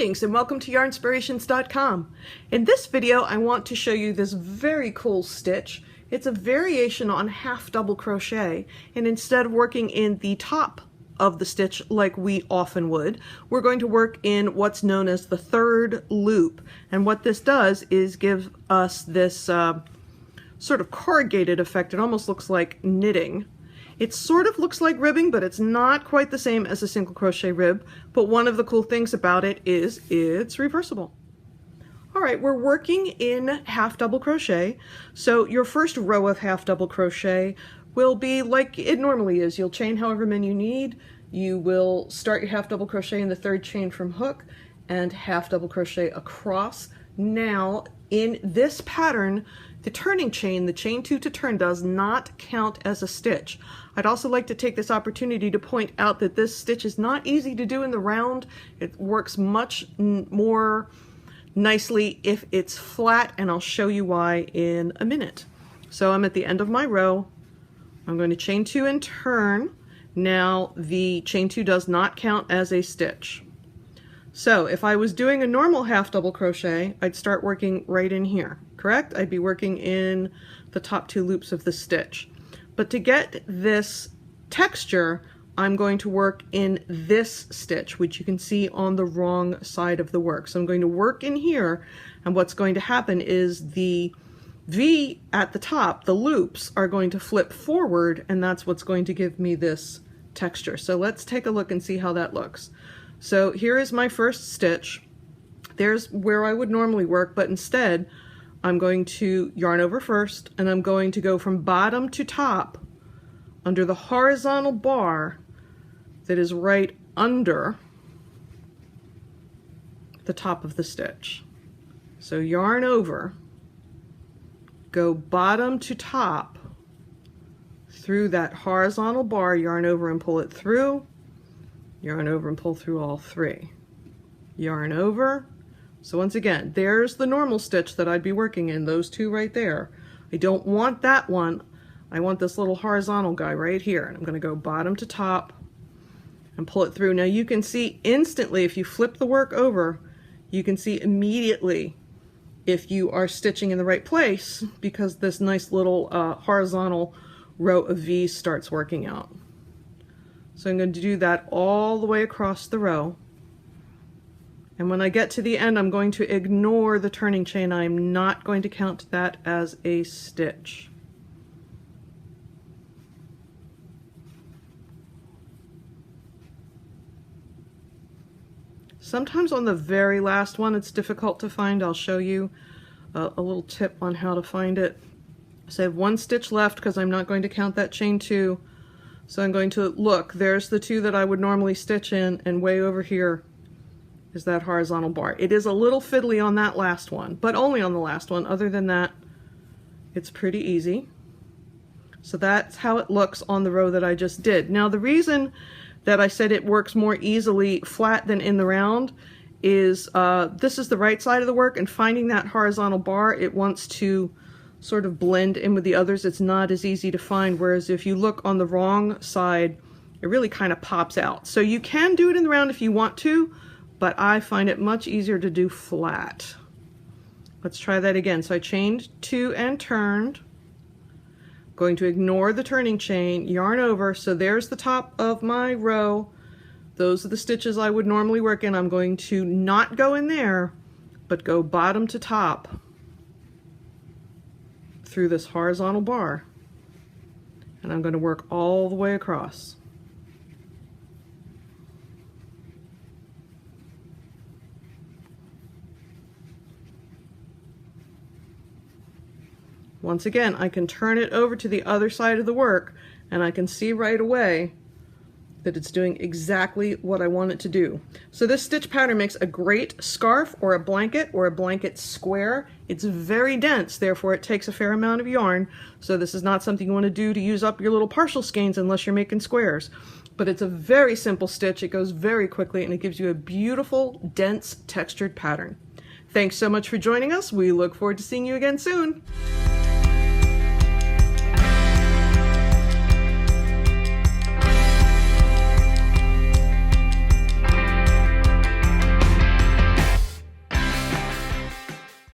Greetings and welcome to Yarnspirations.com. In this video I want to show you this very cool stitch. It's a variation on half double crochet, and instead of working in the top of the stitch like we often would, we're going to work in what's known as the third loop. And what this does is give us this sort of corrugated effect. It almost looks like knitting. It sort of looks like ribbing, but it's not quite the same as a single crochet rib. But one of the cool things about it is it's reversible. All right, we're working in half double crochet. So your first row of half double crochet will be like it normally is. You'll chain however many you need. You will start your half double crochet in the third chain from hook and half double crochet across. Now in this pattern, the turning chain, the chain 2 to turn, does not count as a stitch. I'd also like to take this opportunity to point out that this stitch is not easy to do in the round. It works much more nicely if it's flat, and I'll show you why in a minute. So I'm at the end of my row. I'm going to chain 2 and turn. Now the chain 2 does not count as a stitch. So if I was doing a normal half double crochet, I'd start working right in here, correct? I'd be working in the top 2 loops of the stitch. But to get this texture, I'm going to work in this stitch, which you can see on the wrong side of the work. So I'm going to work in here, and what's going to happen is the V at the top, the loops, are going to flip forward, and that's what's going to give me this texture. So let's take a look and see how that looks. So here is my first stitch. There's where I would normally work, but instead I'm going to yarn over first, and I'm going to go from bottom to top under the horizontal bar that is right under the top of the stitch. So yarn over, go bottom to top through that horizontal bar, yarn over and pull it through, yarn over and pull through all 3. Yarn over. So once again, there's the normal stitch that I'd be working in, those 2 right there. I don't want that one. I want this little horizontal guy right here. And I'm going to go bottom to top and pull it through. Now you can see instantly, if you flip the work over, you can see immediately if you are stitching in the right place, because this nice little horizontal row of V's starts working out. So I'm going to do that all the way across the row. And when I get to the end, I'm going to ignore the turning chain. I'm not going to count that as a stitch. Sometimes on the very last one it's difficult to find. I'll show you a little tip on how to find it. So I have 1 stitch left because I'm not going to count that chain 2. So I'm going to look, there's the 2 that I would normally stitch in, and way over here is that horizontal bar. It is a little fiddly on that last one, but only on the last one. Other than that, it's pretty easy. So that's how it looks on the row that I just did. Now the reason that I said it works more easily flat than in the round is this is the right side of the work, and finding that horizontal bar, it wants to sort of blend in with the others. It's not as easy to find, whereas if you look on the wrong side, it really kind of pops out. So you can do it in the round if you want to, but I find it much easier to do flat. Let's try that again. So I chained 2 and turned. Going to ignore the turning chain, yarn over. So there's the top of my row. Those are the stitches I would normally work in. I'm going to not go in there, but go bottom to top through this horizontal bar, and I'm going to work all the way across. Once again, I can turn it over to the other side of the work, and I can see right away that it's doing exactly what I want it to do. So this stitch pattern makes a great scarf or a blanket square. It's very dense, therefore it takes a fair amount of yarn. So this is not something you want to do to use up your little partial skeins unless you're making squares. But it's a very simple stitch. It goes very quickly, and it gives you a beautiful, dense, textured pattern. Thanks so much for joining us. We look forward to seeing you again soon.